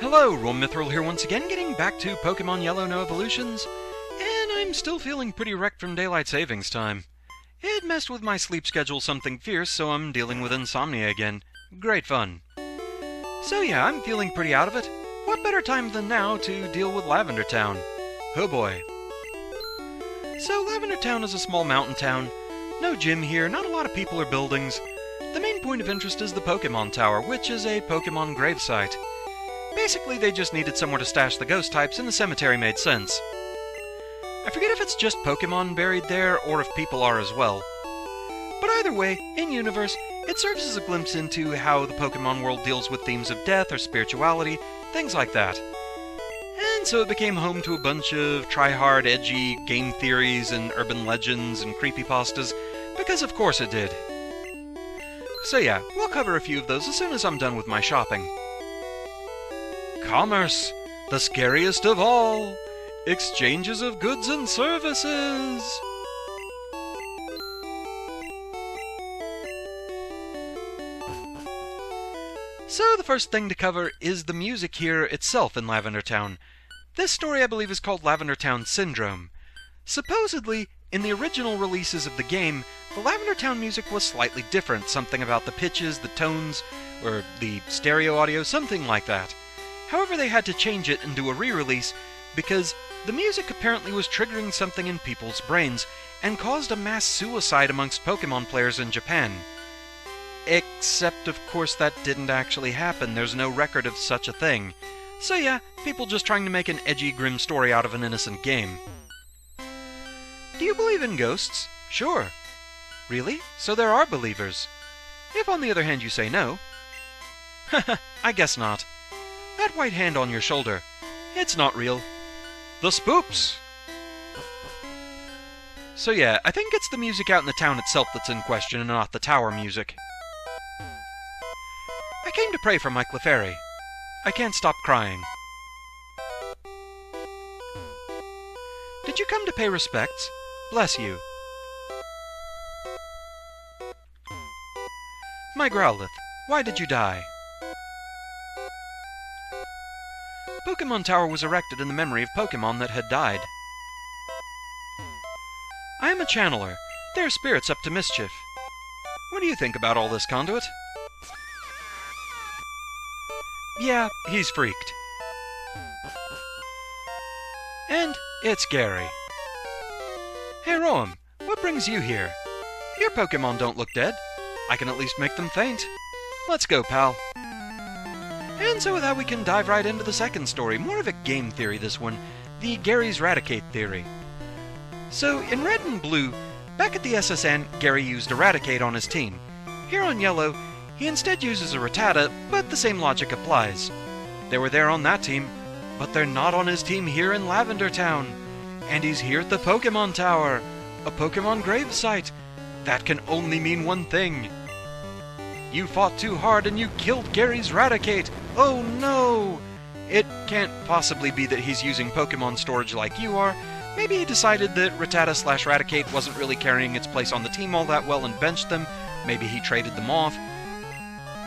Hello, Mithril here once again, getting back to Pokemon Yellow No Evolutions, and I'm still feeling pretty wrecked from daylight savings time. It messed with my sleep schedule something fierce, so I'm dealing with insomnia again. Great fun. So yeah, I'm feeling pretty out of it. What better time than now to deal with Lavender Town? Oh boy. So Lavender Town is a small mountain town. No gym here, not a lot of people or buildings. The main point of interest is the Pokémon Tower, which is a Pokémon gravesite. Basically, they just needed somewhere to stash the ghost types, and the cemetery made sense. I forget if it's just Pokémon buried there, or if people are as well. But either way, in-universe, it serves as a glimpse into how the Pokémon world deals with themes of death or spirituality, things like that. And so it became home to a bunch of try-hard, edgy game theories and urban legends and creepypastas, because of course it did. So yeah, we'll cover a few of those as soon as I'm done with my shopping. Commerce, the scariest of all. Exchanges of goods and services. So the first thing to cover is the music here itself in Lavender Town. This story I believe is called Lavender Town Syndrome. Supposedly, in the original releases of the game, the Lavender Town music was slightly different, something about the pitches, the tones, or the stereo audio, something like that. However, they had to change it and do a re-release because the music apparently was triggering something in people's brains and caused a mass suicide amongst Pokemon players in Japan. Except, of course, that didn't actually happen. There's no record of such a thing. So yeah, people just trying to make an edgy, grim story out of an innocent game. Do you believe in ghosts? Sure. Really? So there are believers. If on the other hand you say no... Haha, I guess not. That white hand on your shoulder, it's not real. The Spooks! So yeah, I think it's the music out in the town itself that's in question and not the tower music. I came to pray for my Clefairy. I can't stop crying. Did you come to pay respects? Bless you. My Growlithe, why did you die? Pokémon Tower was erected in the memory of Pokémon that had died. I am a channeler. They are spirits up to mischief. What do you think about all this, Conduit? Yeah, he's freaked. And it's Gary. Hey, Roam, what brings you here? Your Pokémon don't look dead. I can at least make them faint. Let's go, pal. And so with that we can dive right into the second story, more of a game theory this one, the Gary's Raticate theory. So in Red and Blue, back at the SSN, Gary used a Raticate on his team. Here on Yellow, he instead uses a Rattata, but the same logic applies. They were there on that team, but they're not on his team here in Lavender Town. And he's here at the Pokémon Tower, a Pokémon gravesite. That can only mean one thing. You fought too hard and you killed Gary's Raticate! Oh no! It can't possibly be that he's using Pokemon storage like you are. Maybe he decided that Rattata/Raticate wasn't really carrying its place on the team all that well and benched them. Maybe he traded them off.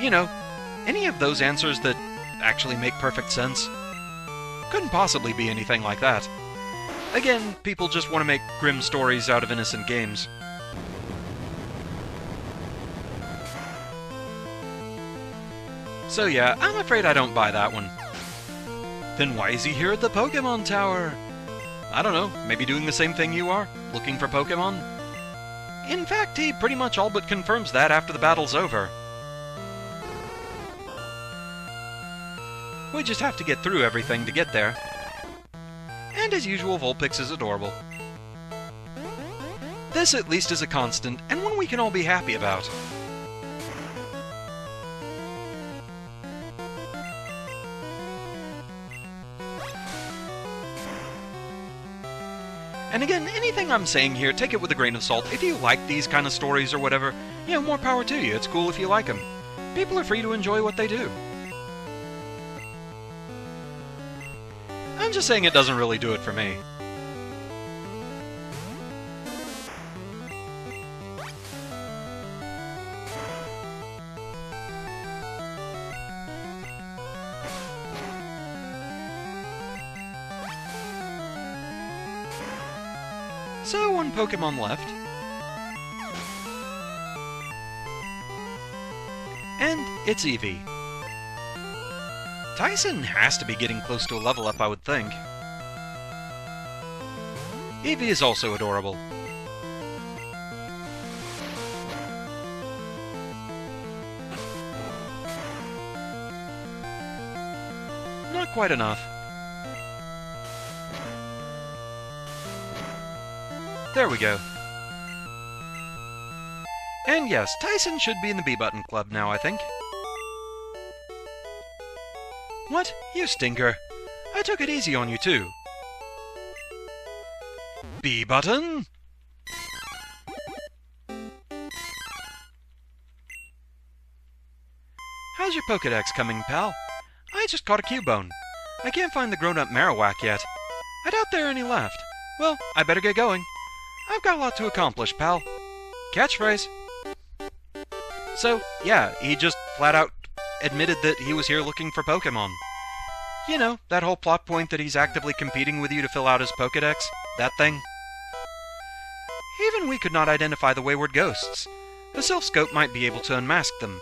You know, any of those answers that actually make perfect sense. Couldn't possibly be anything like that. Again, people just want to make grim stories out of innocent games. So yeah, I'm afraid I don't buy that one. Then why is he here at the Pokémon Tower? I don't know, maybe doing the same thing you are? Looking for Pokémon? In fact, he pretty much all but confirms that after the battle's over. We just have to get through everything to get there. And as usual, Vulpix is adorable. This at least is a constant, and one we can all be happy about. And again, anything I'm saying here, take it with a grain of salt. If you like these kind of stories or whatever, you know, more power to you. It's cool if you like them. People are free to enjoy what they do. I'm just saying it doesn't really do it for me. So, one Pokémon left. And it's Eevee. Tyson has to be getting close to a level up, I would think. Eevee is also adorable. Not quite enough. There we go. And yes, Tyson should be in the B-Button Club now, I think. What? You stinker. I took it easy on you, too. B-Button? How's your Pokédex coming, pal? I just caught a Cubone. I can't find the grown-up Marowak yet. I doubt there are any left. Well, I better get going. I've got a lot to accomplish, pal. Catchphrase. So, yeah, he just flat out admitted that he was here looking for Pokémon. You know, that whole plot point that he's actively competing with you to fill out his Pokédex? That thing? Even we could not identify the wayward ghosts. The Silph Scope might be able to unmask them.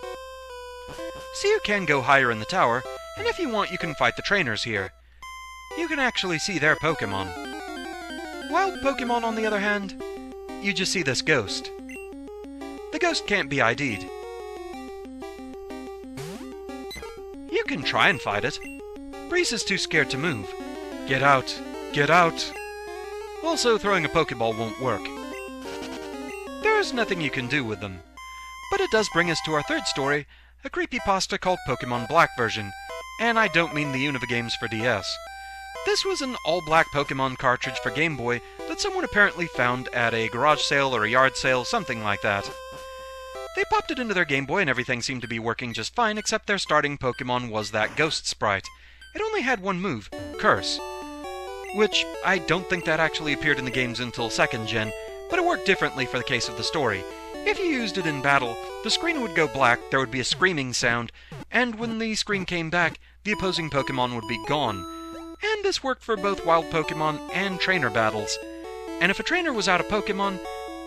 So you can go higher in the tower, and if you want you can fight the trainers here. You can actually see their Pokémon. Wild Pokémon, on the other hand, you just see this ghost. The ghost can't be ID'd. You can try and fight it. Breeze is too scared to move. Get out! Get out! Also, throwing a Pokeball won't work. There's nothing you can do with them. But it does bring us to our third story, a creepypasta called Pokémon Black version, and I don't mean the Unova games for DS. This was an all-black Pokémon cartridge for Game Boy that someone apparently found at a garage sale or a yard sale, something like that. They popped it into their Game Boy and everything seemed to be working just fine, except their starting Pokémon was that ghost sprite. It only had one move, Curse, which I don't think that actually appeared in the games until 2nd Gen, but it worked differently for the case of the story. If you used it in battle, the screen would go black, there would be a screaming sound, and when the screen came back, the opposing Pokémon would be gone. And this worked for both wild Pokémon and trainer battles. And if a trainer was out of Pokémon,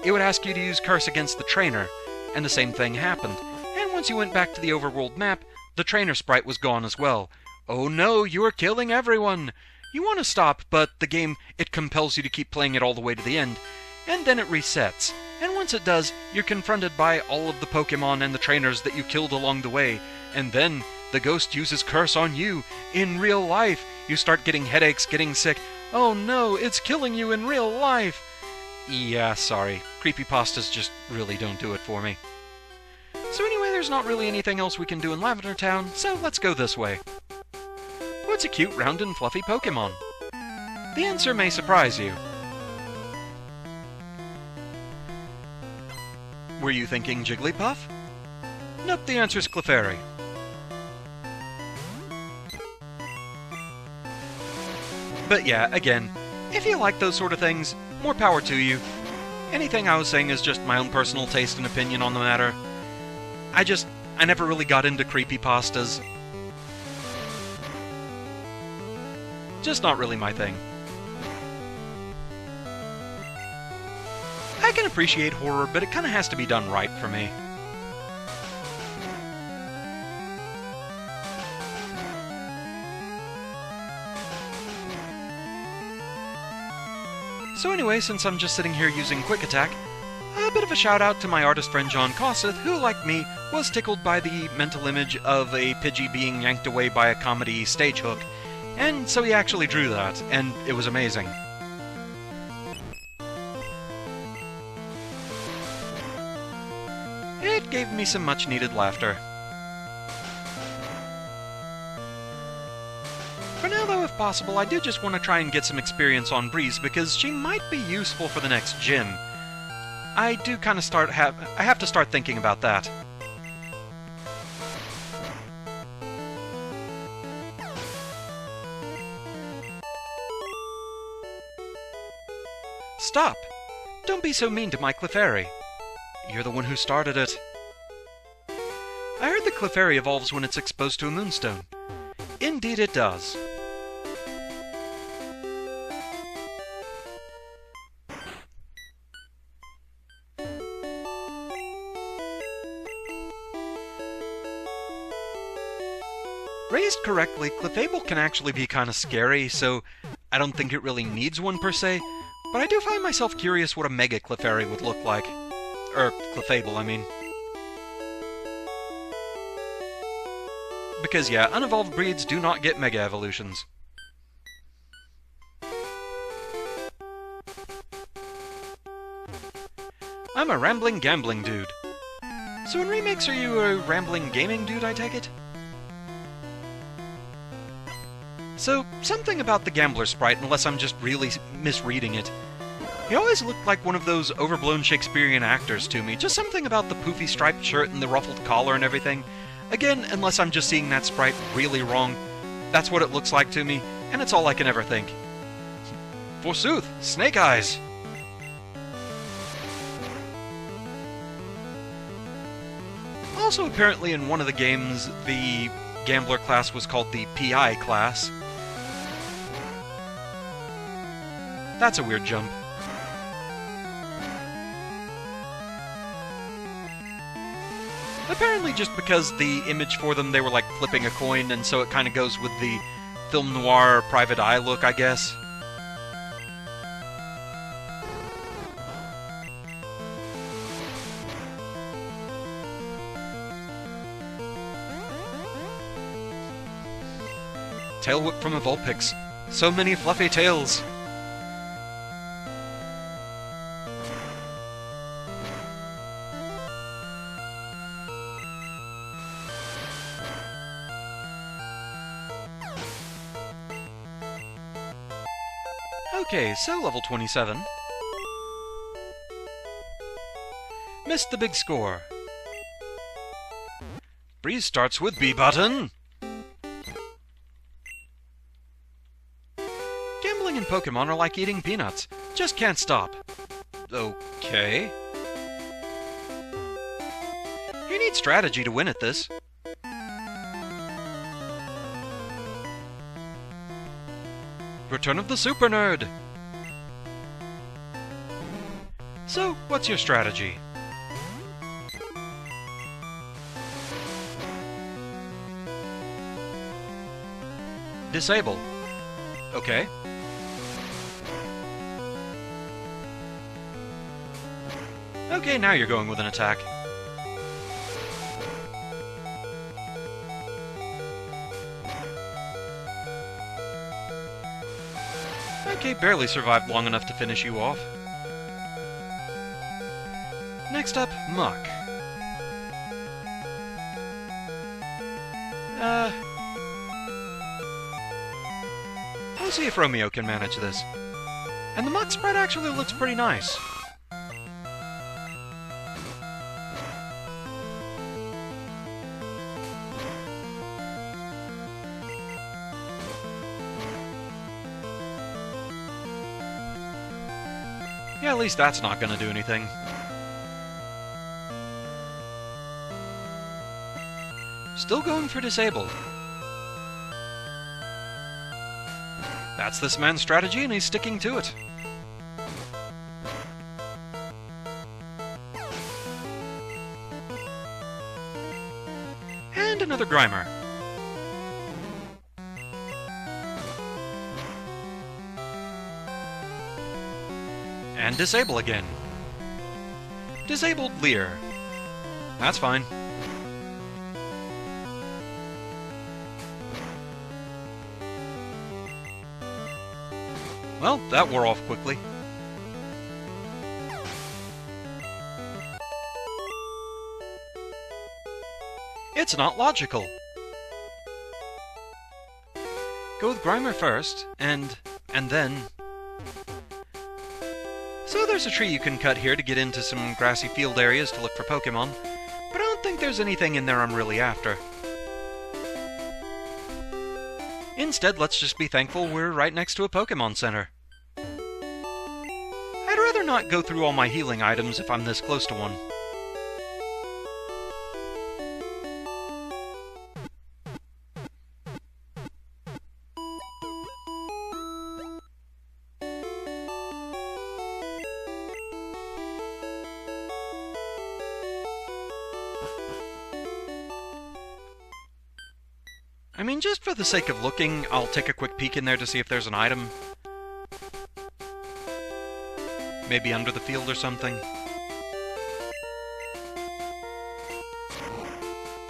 it would ask you to use Curse against the trainer, and the same thing happened. And once you went back to the overworld map, the trainer sprite was gone as well. Oh no, you are killing everyone! You want to stop, but the game, it compels you to keep playing it all the way to the end, and then it resets. And once it does, you're confronted by all of the Pokémon and the trainers that you killed along the way, and then the ghost uses Curse on you in real life. You start getting headaches, getting sick. Oh no, it's killing you in real life! Yeah, sorry. Creepypastas just really don't do it for me. So anyway, there's not really anything else we can do in Lavender Town, so let's go this way. What's a cute, round and fluffy Pokémon? The answer may surprise you. Were you thinking Jigglypuff? Nope, the answer's Clefairy. But yeah, again, if you like those sort of things, more power to you. Anything I was saying is just my own personal taste and opinion on the matter. I never really got into creepypastas. Just not really my thing. I can appreciate horror, but it kinda has to be done right for me. So anyway, since I'm just sitting here using Quick Attack, a bit of a shout out to my artist friend John CAUSITH, who, like me, was tickled by the mental image of a Pidgey being yanked away by a comedy stage hook, and so he actually drew that, and it was amazing. It gave me some much-needed laughter. For now, though, if possible, I do just want to try and get some experience on Breeze, because she might be useful for the next gym. I do kind of I have to start thinking about that. Stop! Don't be so mean to my Clefairy. You're the one who started it. I heard the Clefairy evolves when it's exposed to a moonstone. Indeed it does. raised correctly, Clefable can actually be kind of scary, so I don't think it really needs one per se, but I do find myself curious what a Mega Clefairy would look like. Clefable, I mean. Because yeah, unevolved breeds do not get Mega Evolutions. I'm a rambling gambling dude. So in remakes, are you a rambling gaming dude, I take it? So, something about the gambler sprite, unless I'm just really misreading it. He always looked like one of those overblown Shakespearean actors to me, just something about the poofy striped shirt and the ruffled collar and everything. Again, unless I'm just seeing that sprite really wrong, that's what it looks like to me, and it's all I can ever think. Forsooth, Snake Eyes! Also, apparently in one of the games, the gambler class was called the PI class. That's a weird jump. Apparently just because the image for them, they were like flipping a coin, and so it kind of goes with the film noir private eye look, I guess. Tail whip from a Vulpix. So many fluffy tails. Okay, so level 27. Missed the big score. Breeze starts with B button. Gambling in Pokemon are like eating peanuts. Just can't stop. Okay. You need strategy to win at this. Return of the Super Nerd! So, what's your strategy? Disable. Okay. Okay, now you're going with an attack. Okay, barely survived long enough to finish you off. Next up, Muck. We'll see if Romeo can manage this. And the Muck spread actually looks pretty nice. Yeah, at least that's not gonna do anything. Still going for disabled. That's this man's strategy, and he's sticking to it. And another Grimer. And disable again. Disabled Leer. That's fine. Well, that wore off quickly. It's not logical. Go with Grimer first, and then... So there's a tree you can cut here to get into some grassy field areas to look for Pokémon, but I don't think there's anything in there I'm really after. Instead, let's just be thankful we're right next to a Pokémon Center. I'd rather not go through all my healing items if I'm this close to one. I mean, just for the sake of looking, I'll take a quick peek in there to see if there's an item. Maybe under the field or something.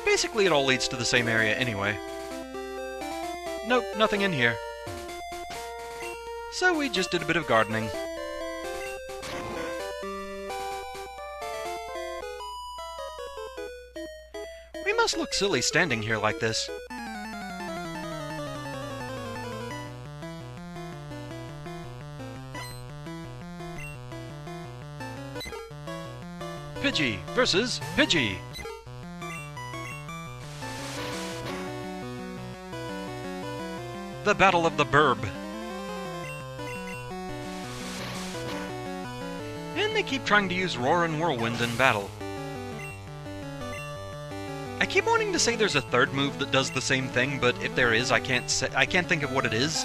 Basically, it all leads to the same area anyway. Nope, nothing in here. So we just did a bit of gardening. We must look silly standing here like this. PIDGEY versus PIDGEY. The Battle of the Burb. And they keep trying to use Roar and Whirlwind in battle. I keep wanting to say there's a third move that does the same thing, but if there is, I can't think of what it is,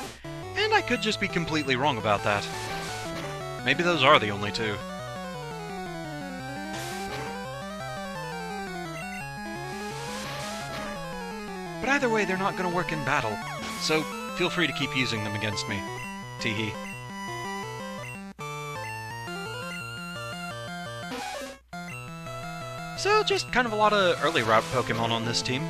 and I could just be completely wrong about that. Maybe those are the only two. But either way, they're not going to work in battle, so feel free to keep using them against me. Teehee. So, just kind of a lot of early route Pokemon on this team.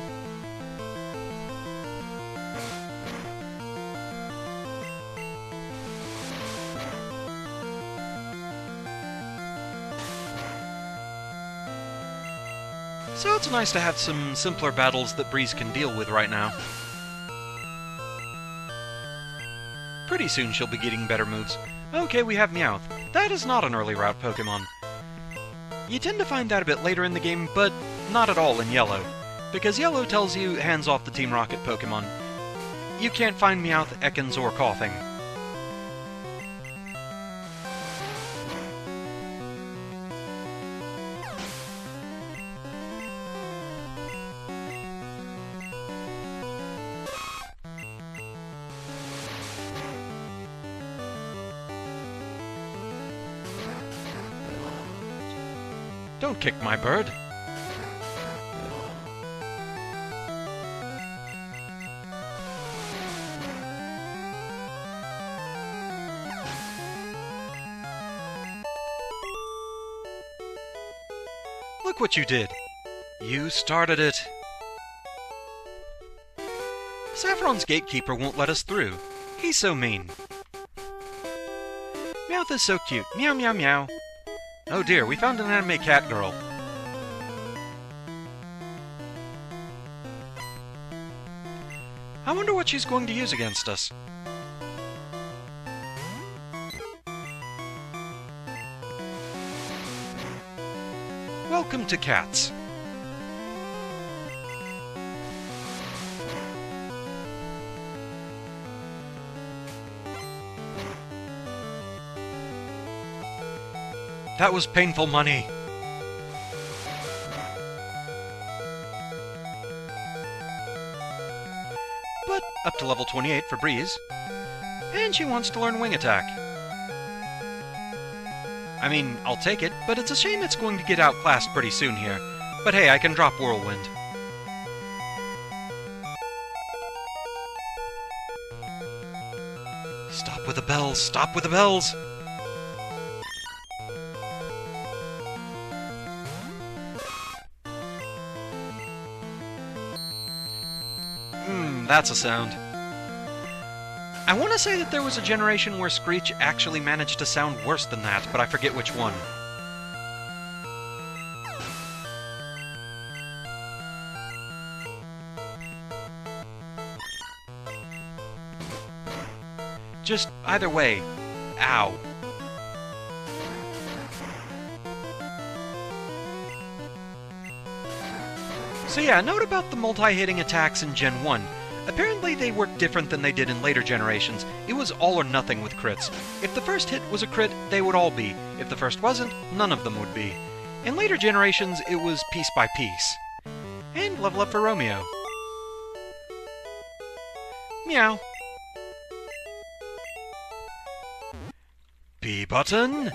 So it's nice to have some simpler battles that Breeze can deal with right now. Pretty soon she'll be getting better moves. Okay, we have Meowth. That is not an early route Pokemon. You tend to find that a bit later in the game, but not at all in Yellow, because Yellow tells you hands off the Team Rocket Pokemon. You can't find Meowth, Ekans, or Coughing. Don't kick my bird. Look what you did. You started it. Saffron's gatekeeper won't let us through. He's so mean. Meowth is so cute. Meow, meow, meow. Oh dear, we found an anime cat girl. I wonder what she's going to use against us. Welcome to cats. That was painful money. But up to level 28 for Breeze. And she wants to learn Wing Attack. I mean, I'll take it, but it's a shame it's going to get outclassed pretty soon here. But hey, I can drop Whirlwind. Stop with the bells! Stop with the bells! That's a sound. I want to say that there was a generation where Screech actually managed to sound worse than that, but I forget which one. Just either way, ow. So yeah, note about the multi-hitting attacks in Gen 1. Apparently they work different than they did in later generations. It was all or nothing with crits. If the first hit was a crit, they would all be. If the first wasn't, none of them would be. In later generations, it was piece by piece. And level up for Romeo. Meow. B button.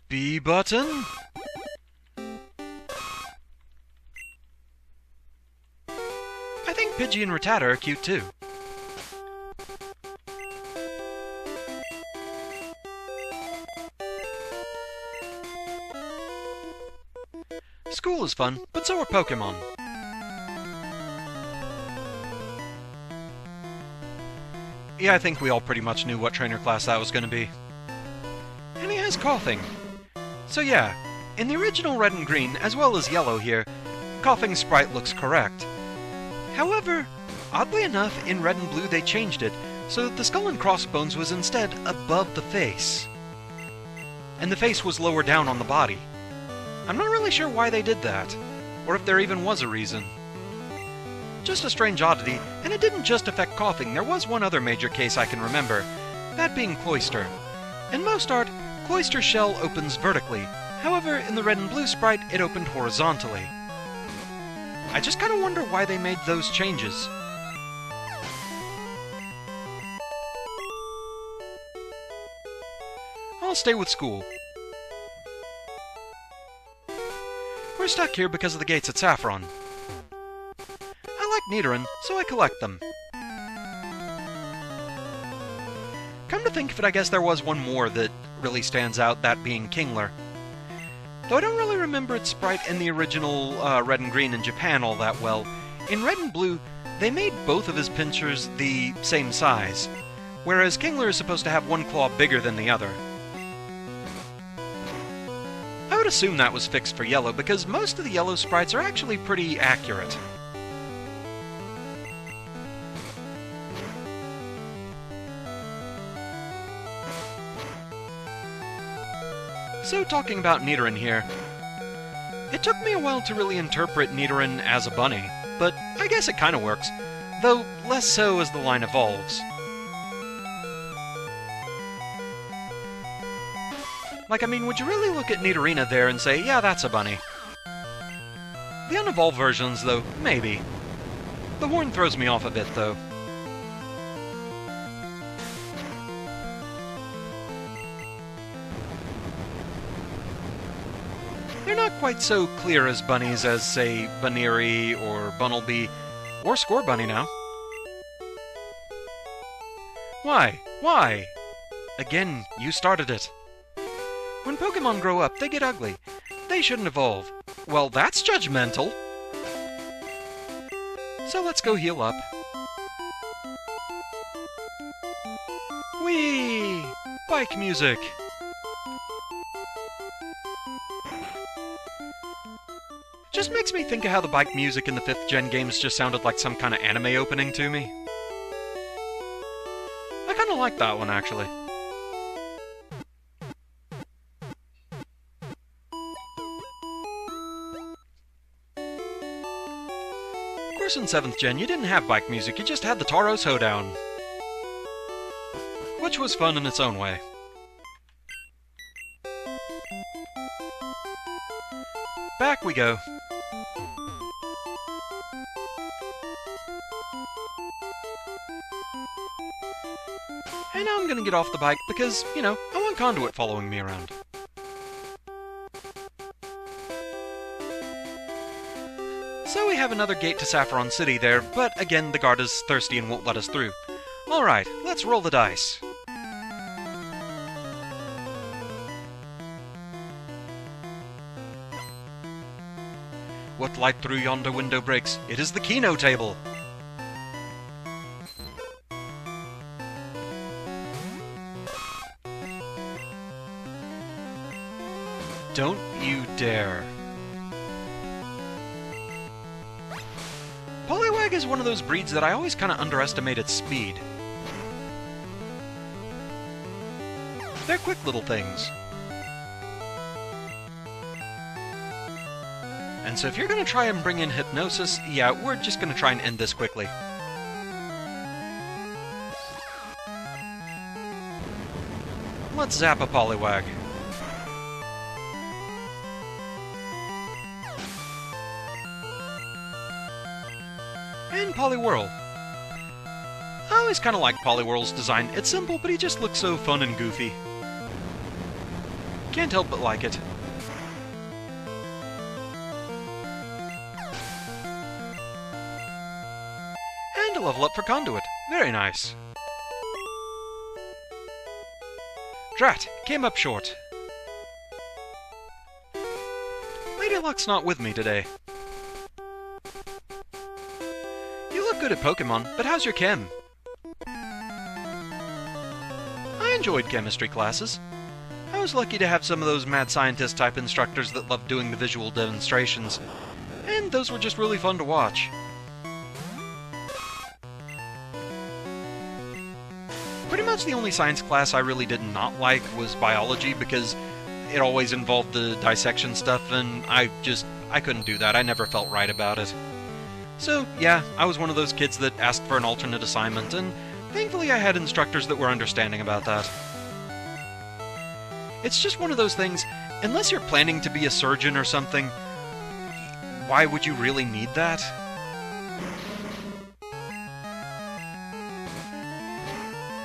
B button. Pidgey and Rattata are cute too. School is fun, but so are Pokémon. Yeah, I think we all pretty much knew what trainer class that was going to be. And he has coughing. So yeah, in the original Red and Green, as well as Yellow here, Coughing Sprite looks correct. However, oddly enough, in Red and Blue they changed it, so that the skull and crossbones was instead above the face. And the face was lower down on the body. I'm not really sure why they did that, or if there even was a reason. Just a strange oddity, and it didn't just affect coughing, there was one other major case I can remember, that being Cloyster. In most art, Cloyster's shell opens vertically, however, in the Red and Blue sprite, it opened horizontally. I just kinda wonder why they made those changes. I'll stay with school. We're stuck here because of the gates at Saffron. I like Nidoran, so I collect them. Come to think of it, I guess there was one more that really stands out, that being Kingler. Though I don't really remember its sprite in the original Red and Green in Japan all that well, in Red and Blue, they made both of his pinchers the same size, whereas Kingler is supposed to have one claw bigger than the other. I would assume that was fixed for Yellow, because most of the Yellow sprites are actually pretty accurate. So talking about Nidoran here, it took me a while to really interpret Nidoran as a bunny, but I guess it kinda works, though less so as the line evolves. Like, I mean, would you really look at Nidorina there and say, yeah, that's a bunny? The unevolved versions, though, maybe. The horn throws me off a bit, though. They're not quite so clear as bunnies as, say, Baneri or Bunnelby, or Scorbunny now. Why? Why? Again, you started it. When Pokémon grow up, they get ugly. They shouldn't evolve. Well, that's judgmental. So let's go heal up. Whee! Bike music! Just makes me think of how the bike music in the 5th gen games just sounded like some kind of anime opening to me. I kinda like that one, actually. Of course, in 7th gen, you didn't have bike music, you just had the Tauros Hoedown. Which was fun in its own way. Back we go. And now I'm gonna get off the bike because, you know, I want Conduit following me around. So we have another gate to Saffron City there, but again, the guard is thirsty and won't let us through. Alright, let's roll the dice. What light through yonder window breaks? It is the Keno table! Don't you dare. Poliwag is one of those breeds that I always kind of underestimate its speed. They're quick little things. And so if you're going to try and bring in Hypnosis, yeah, we're just going to try and end this quickly. Let's zap a Poliwag. And Poliwhirl. I always kind of like Poliwhirl's design. It's simple, but he just looks so fun and goofy. Can't help but like it. a level up for Conduit. Very nice. Drat, came up short. Lady Luck's not with me today. You look good at Pokemon, but how's your chem? I enjoyed chemistry classes. I was lucky to have some of those mad scientist type instructors that loved doing the visual demonstrations, and those were just really fun to watch. Pretty much the only science class I really did not like was biology, because it always involved the dissection stuff, and I couldn't do that. I never felt right about it. So, yeah, I was one of those kids that asked for an alternate assignment, and thankfully I had instructors that were understanding about that. It's just one of those things, unless you're planning to be a surgeon or something, why would you really need that?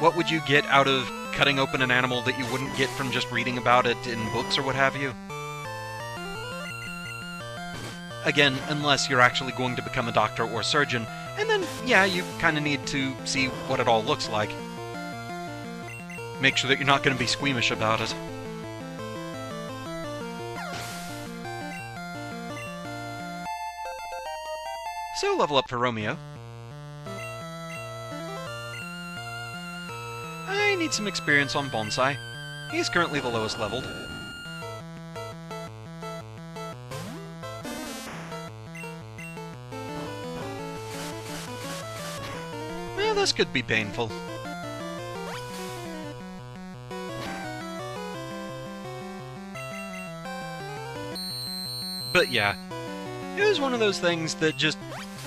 What would you get out of cutting open an animal that you wouldn't get from just reading about it in books or what have you? Again, unless you're actually going to become a doctor or surgeon, and then, yeah, you kind of need to see what it all looks like. Make sure that you're not going to be squeamish about it. So, level up for Romeo. I need some experience on Bonsai. He's currently the lowest leveled. Well, this could be painful. But yeah, it was one of those things that just...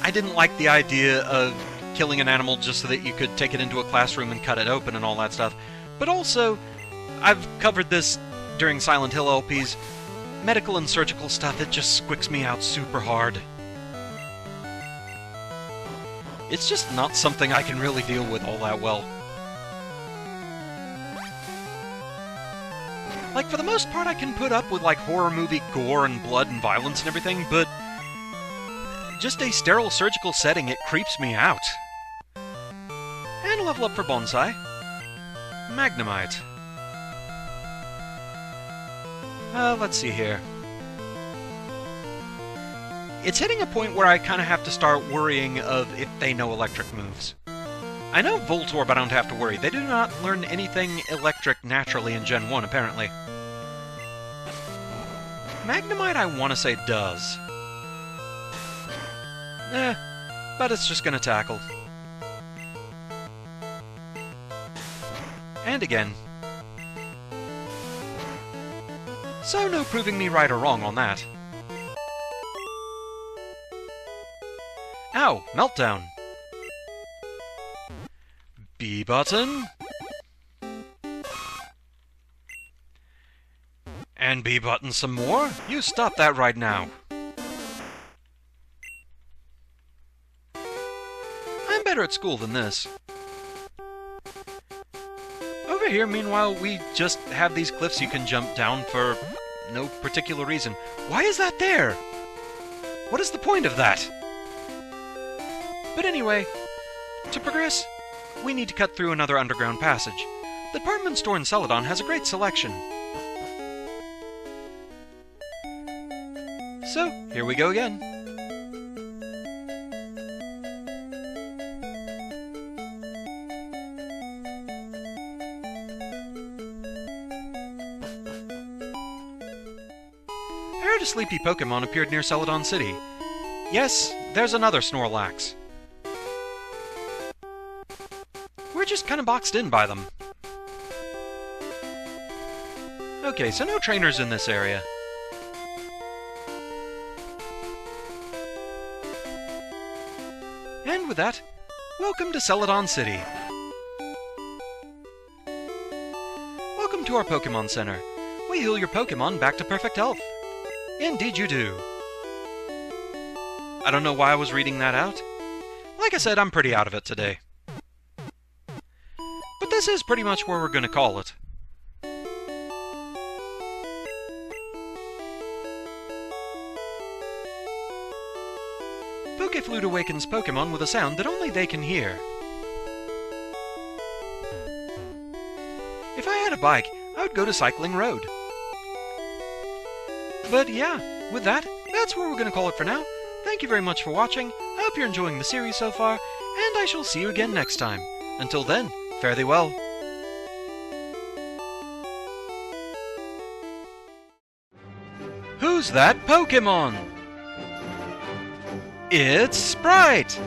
I didn't like the idea of killing an animal just so that you could take it into a classroom and cut it open and all that stuff. But also, I've covered this during Silent Hill LPs, medical and surgical stuff, it just squicks me out super hard. It's just not something I can really deal with all that well. Like, for the most part, I can put up with, like, horror movie gore and blood and violence and everything, but just a sterile surgical setting, it creeps me out. And a level up for Bonsai. Magnemite. Let's see here. It's hitting a point where I kind of have to start worrying of if they know electric moves. I know Voltorb, but I don't have to worry. They do not learn anything electric naturally in Gen 1, apparently. Magnemite, I want to say, does. But it's just gonna tackle. And again. So no proving me right or wrong on that. Ow! Meltdown! B button. And B button some more? You stop that right now. I'm better at school than this. Over here, meanwhile, we just have these cliffs you can jump down for no particular reason. Why is that there? What is the point of that? But anyway, to progress, we need to cut through another underground passage. The department store in Celadon has a great selection. So, here we go again. I heard a sleepy Pokémon appeared near Celadon City. Yes, there's another Snorlax. We're just kind of boxed in by them. Okay, so no trainers in this area. And with that, welcome to Celadon City. Welcome to our Pokémon Center. We heal your Pokémon back to perfect health. Indeed you do. I don't know why I was reading that out. Like I said, I'm pretty out of it today. But this is pretty much where we're going to call it. flute awakens Pokémon with a sound that only they can hear. If I had a bike, I would go to Cycling Road. But yeah, with that, that's where we're going to call it for now. Thank you very much for watching. I hope you're enjoying the series so far, and I shall see you again next time. Until then, fare thee well. Who's that Pokémon? It's Sprite!